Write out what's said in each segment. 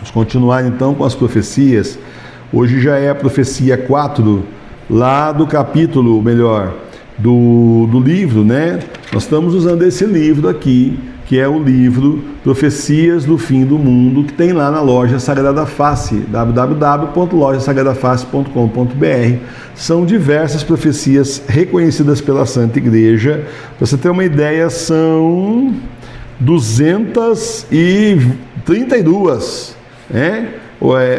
Vamos continuar então com as profecias. Hoje já é a profecia 4, lá do capítulo, melhor, do livro, né? Nós estamos usando esse livro aqui, que é o livro Profecias do Fim do Mundo, que tem lá na loja Sagrada Face, www.lojasagradaface.com.br. São diversas profecias reconhecidas pela Santa Igreja. Para você ter uma ideia, são 232,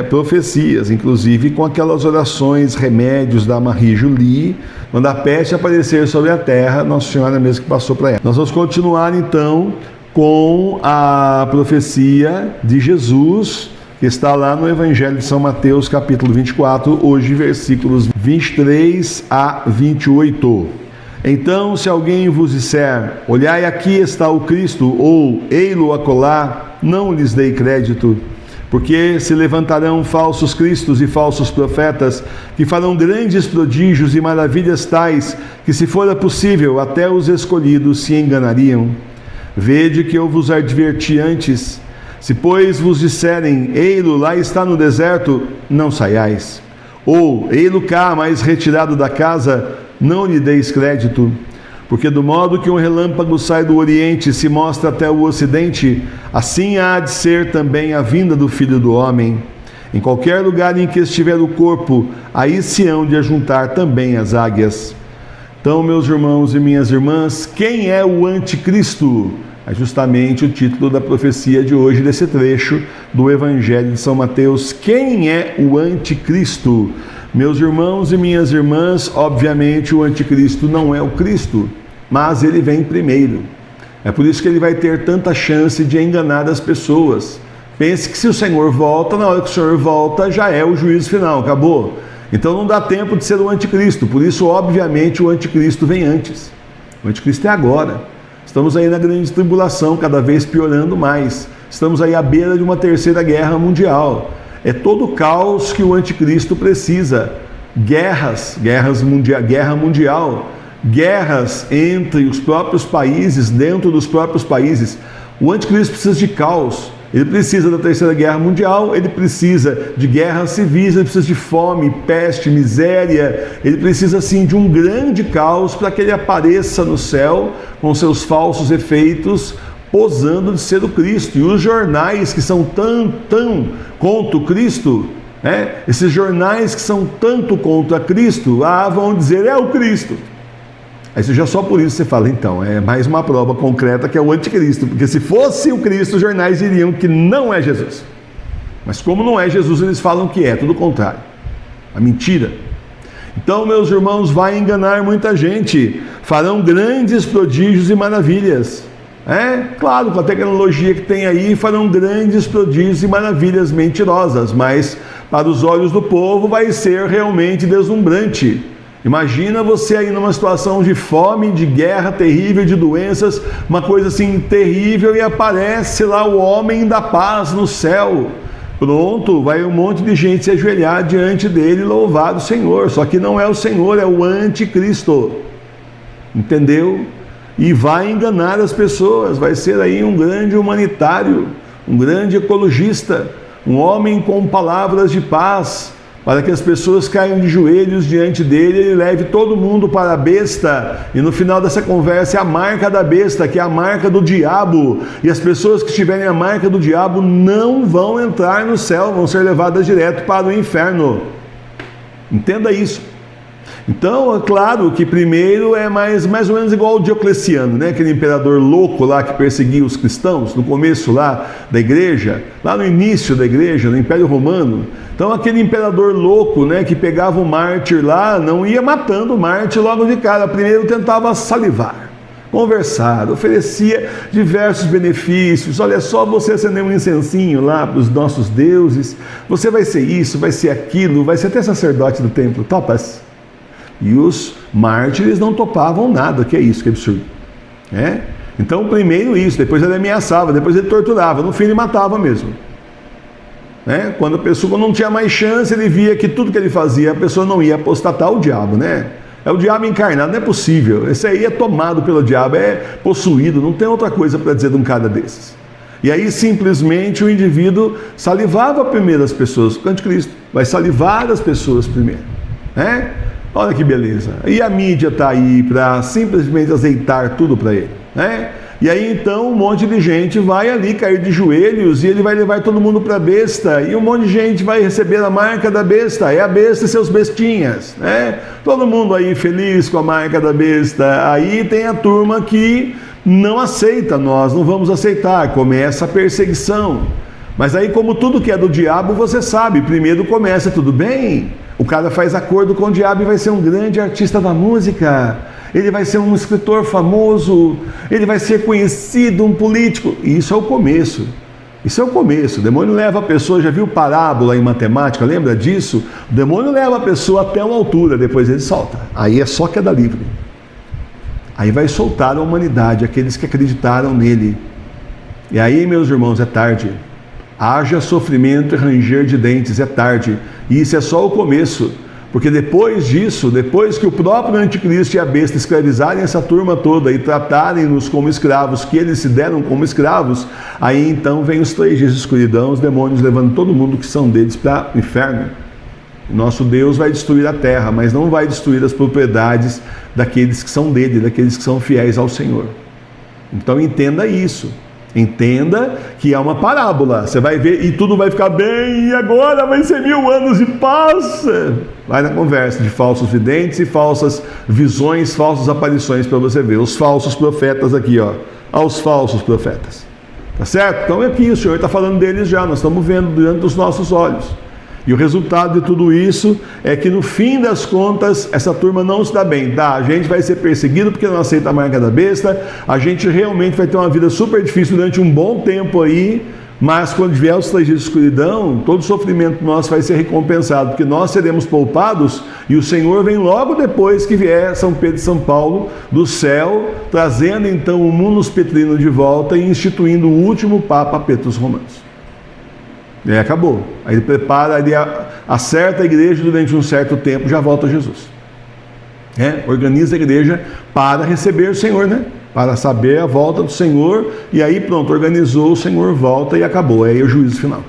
profecias, inclusive com aquelas orações, remédios da Marie Julie, quando a peste aparecer sobre a terra, Nossa Senhora mesmo que passou para ela. Nós vamos continuar então com a profecia de Jesus, que está lá no Evangelho de São Mateus, capítulo 24, hoje versículos 23 a 28. Então, se alguém vos disser, olhai, aqui está o Cristo, ou ei-lo acolá, não lhes dei crédito, porque se levantarão falsos cristos e falsos profetas, que farão grandes prodígios e maravilhas tais, que se fora possível, até os escolhidos se enganariam. Vede que eu vos adverti antes. Se, pois, vos disserem, ei-lo, lá está no deserto, não saiais. Ou, ei-lo cá, mais retirado da casa, não lhe deis crédito. Porque do modo que um relâmpago sai do Oriente e se mostra até o Ocidente, assim há de ser também a vinda do Filho do Homem. Em qualquer lugar em que estiver o corpo, aí se hão de ajuntar também as águias. Então, meus irmãos e minhas irmãs, quem é o anticristo? É justamente o título da profecia de hoje, desse trecho do Evangelho de São Mateus. Quem é o anticristo? Meus irmãos e minhas irmãs, obviamente o anticristo não é o Cristo, mas ele vem primeiro. É por isso que ele vai ter tanta chance de enganar as pessoas. Pense que se o Senhor volta, na hora que o Senhor volta, já é o juízo final, acabou. Então não dá tempo de ser o anticristo, por isso, obviamente, o anticristo vem antes. O anticristo é agora. Estamos aí na grande tribulação, cada vez piorando mais. Estamos aí à beira de uma terceira guerra mundial. É todo o caos que o anticristo precisa. Guerra mundial, guerras entre os próprios países, dentro dos próprios países. O anticristo precisa de caos. Ele precisa da terceira guerra mundial, ele precisa de guerras civis, ele precisa de fome, peste, miséria, ele precisa sim de um grande caos para que ele apareça no céu com seus falsos efeitos, posando de ser o Cristo. E os jornais que são tão contra o Cristo, esses jornais que são tanto contra Cristo, vão dizer, é o Cristo. Aí já só por isso você fala, então, é mais uma prova concreta que é o anticristo, porque se fosse o Cristo, os jornais diriam que não é Jesus. Mas como não é Jesus, eles falam que é, tudo o contrário. A mentira. Então, meus irmãos, vai enganar muita gente. Farão grandes prodígios e maravilhas. Claro, com a tecnologia que tem aí, farão grandes prodígios e maravilhas mentirosas, mas para os olhos do povo vai ser realmente deslumbrante. Imagina você aí numa situação de fome, de guerra terrível, de doenças, uma coisa assim terrível, e aparece lá o homem da paz no céu. Pronto, vai um monte de gente se ajoelhar diante dele e louvar o Senhor. Só que não é o Senhor, é o anticristo. Entendeu? E vai enganar as pessoas, vai ser aí um grande humanitário, um grande ecologista, um homem com palavras de paz, para que as pessoas caiam de joelhos diante dele, ele leve todo mundo para a besta, e no final dessa conversa é a marca da besta, que é a marca do diabo, e as pessoas que tiverem a marca do diabo não vão entrar no céu, vão ser levadas direto para o inferno. Entenda isso. Então, é claro que primeiro é mais ou menos igual ao Diocleciano, aquele imperador louco lá que perseguia os cristãos, no começo lá da igreja, lá no início da igreja, no Império Romano. Então, aquele imperador louco, que pegava o mártir lá, não ia matando o mártir logo de cara, primeiro tentava salivar, conversar, oferecia diversos benefícios. Olha só, você acender um incensinho lá para os nossos deuses, você vai ser isso, vai ser aquilo, vai ser até sacerdote do templo, topas? E os mártires não topavam nada, que é isso, que absurdo. Então, primeiro isso, depois ele ameaçava, depois ele torturava, no fim ele matava mesmo. Quando a pessoa não tinha mais chance, ele via que tudo que ele fazia, a pessoa não ia apostatar, o diabo, É o diabo encarnado, não é possível. Esse aí é tomado pelo diabo, é possuído, não tem outra coisa para dizer de um cara desses. E aí simplesmente o indivíduo salivava primeiro as pessoas. O anticristo vai salivar as pessoas primeiro, né? Olha que beleza. E a mídia está aí para simplesmente azeitar tudo para ele, né? E aí então um monte de gente vai ali cair de joelhos e ele vai levar todo mundo para a besta. E um monte de gente vai receber a marca da besta. É a besta e seus bestinhas, né? Todo mundo aí feliz com a marca da besta. Aí tem a turma que não aceita, nós não vamos aceitar. Começa a perseguição. Mas aí, como tudo que é do diabo, você sabe, primeiro começa tudo bem. O cara faz acordo com o diabo e vai ser um grande artista da música. Ele vai ser um escritor famoso, ele vai ser conhecido, um político. E isso é o começo. Isso é o começo. O demônio leva a pessoa, já viu parábola em matemática, lembra disso? O demônio leva a pessoa até uma altura, depois ele solta. Aí é só queda livre. Aí vai soltar a humanidade, aqueles que acreditaram nele. E aí, meus irmãos, é tarde. Haja sofrimento e ranger de dentes, é tarde. E isso é só o começo. Porque depois disso, depois que o próprio anticristo e a besta escravizarem essa turma toda e tratarem-nos como escravos, que eles se deram como escravos, aí então vem os 3 dias de escuridão, os demônios levando todo mundo que são deles para o inferno. O nosso Deus vai destruir a terra, mas não vai destruir as propriedades daqueles que são dele, daqueles que são fiéis ao Senhor. Então entenda isso. Entenda que é uma parábola. Você vai ver e tudo vai ficar bem, e agora vai ser 1000 anos de paz. Vai na conversa de falsos videntes e falsas visões, falsas aparições para você ver. Os falsos profetas aqui, ó. Aos falsos profetas. Tá certo? Então é aqui, o Senhor está falando deles já. Nós estamos vendo diante dos nossos olhos. E o resultado de tudo isso é que no fim das contas, essa turma não se dá bem, tá? A gente vai ser perseguido porque não aceita a marca da besta, a gente realmente vai ter uma vida super difícil durante um bom tempo aí, mas quando vier os 3 dias de escuridão, todo o sofrimento nosso vai ser recompensado, porque nós seremos poupados e o Senhor vem logo depois que vier São Pedro e São Paulo do céu, trazendo então o munus petrino de volta e instituindo o último Papa Petrus Romanos. E aí acabou. Aí ele prepara, ele acerta a igreja durante um certo tempo, já volta Jesus. Organiza a igreja para receber o Senhor, né? Para saber a volta do Senhor, e aí pronto, organizou, o Senhor volta e acabou. Aí é o juízo final.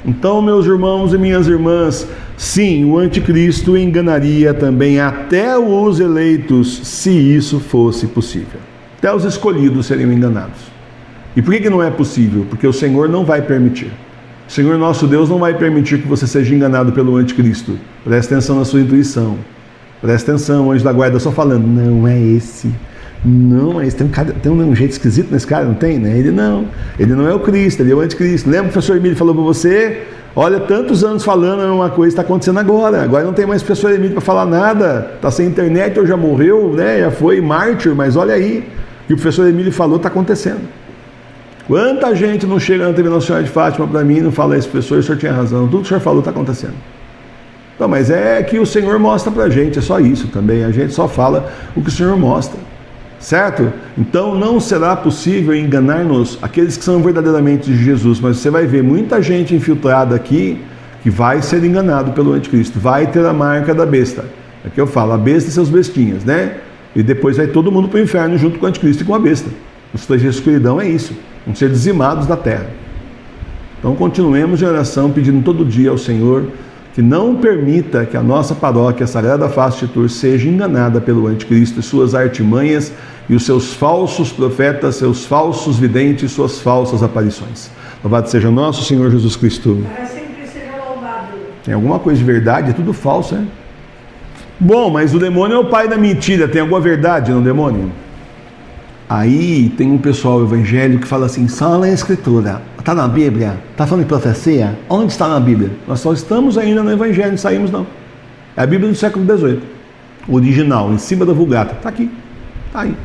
Então, meus irmãos e minhas irmãs, sim, o anticristo enganaria também até os eleitos, se isso fosse possível. Até os escolhidos seriam enganados. E por que não é possível? Porque o Senhor não vai permitir. O Senhor nosso Deus não vai permitir que você seja enganado pelo anticristo. Preste atenção na sua intuição. Preste atenção, anjo da guarda, só falando, não é esse. Não é esse. Tem um jeito esquisito nesse cara, não tem? Né? Ele não é o Cristo, ele é o anticristo. Lembra que o professor Emílio falou para você? Olha, tantos anos falando uma coisa está acontecendo agora. Agora não tem mais professor Emílio para falar nada. Está sem internet, ou já morreu, né? Já foi mártir, mas olha aí. O que o professor Emílio falou está acontecendo. Quanta gente não chega na TV Nossa Senhora de Fátima para mim e não fala isso, professor, o senhor tinha razão, tudo que o senhor falou está acontecendo. Não, mas é que o Senhor mostra para a gente, é só isso também, a gente só fala o que o Senhor mostra, certo? Então não será possível enganar-nos aqueles que são verdadeiramente de Jesus, mas você vai ver muita gente infiltrada aqui que vai ser enganado pelo anticristo, vai ter a marca da besta. É que eu falo, a besta e seus bestinhas, né? E depois vai todo mundo para o inferno junto com o anticristo e com a besta. Os 3 dias de escuridão é isso. Vão ser dizimados da terra. Então continuemos em oração, pedindo todo dia ao Senhor que não permita que a nossa paróquia, a Sagrada Face de Tours, seja enganada pelo anticristo e suas artimanhas e os seus falsos profetas, seus falsos videntes, suas falsas aparições. Louvado seja nosso Senhor Jesus Cristo. Para sempre seja louvado. Tem alguma coisa de verdade? É tudo falso, né? Bom, mas o demônio é o pai da mentira. Tem alguma verdade no demônio? Aí tem um pessoal evangélico que fala assim, só lê a Escritura, está na Bíblia, está falando de profecia? Onde está na Bíblia? Nós só estamos ainda no Evangelho, não saímos não. É a Bíblia do século XVIII, original, em cima da Vulgata, está aqui, está aí.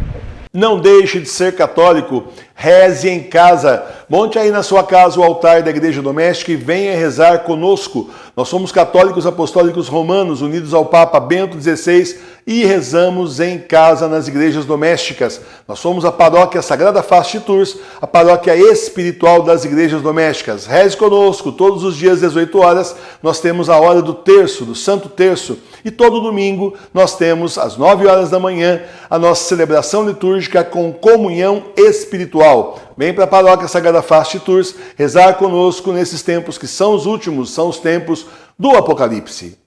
Não deixe de ser católico, reze em casa. Monte aí na sua casa o altar da igreja doméstica e venha rezar conosco. Nós somos católicos apostólicos romanos, unidos ao Papa Bento XVI e rezamos em casa nas igrejas domésticas. Nós somos a paróquia Sagrada Face de Tours, a paróquia espiritual das igrejas domésticas. Reze conosco, todos os dias, 18 horas, nós temos a hora do terço, do Santo Terço. E todo domingo nós temos, às 9 horas da manhã, a nossa celebração litúrgica com comunhão espiritual pessoal, vem para a Paróquia Sagrada Face de Tours rezar conosco nesses tempos que são os últimos, são os tempos do Apocalipse.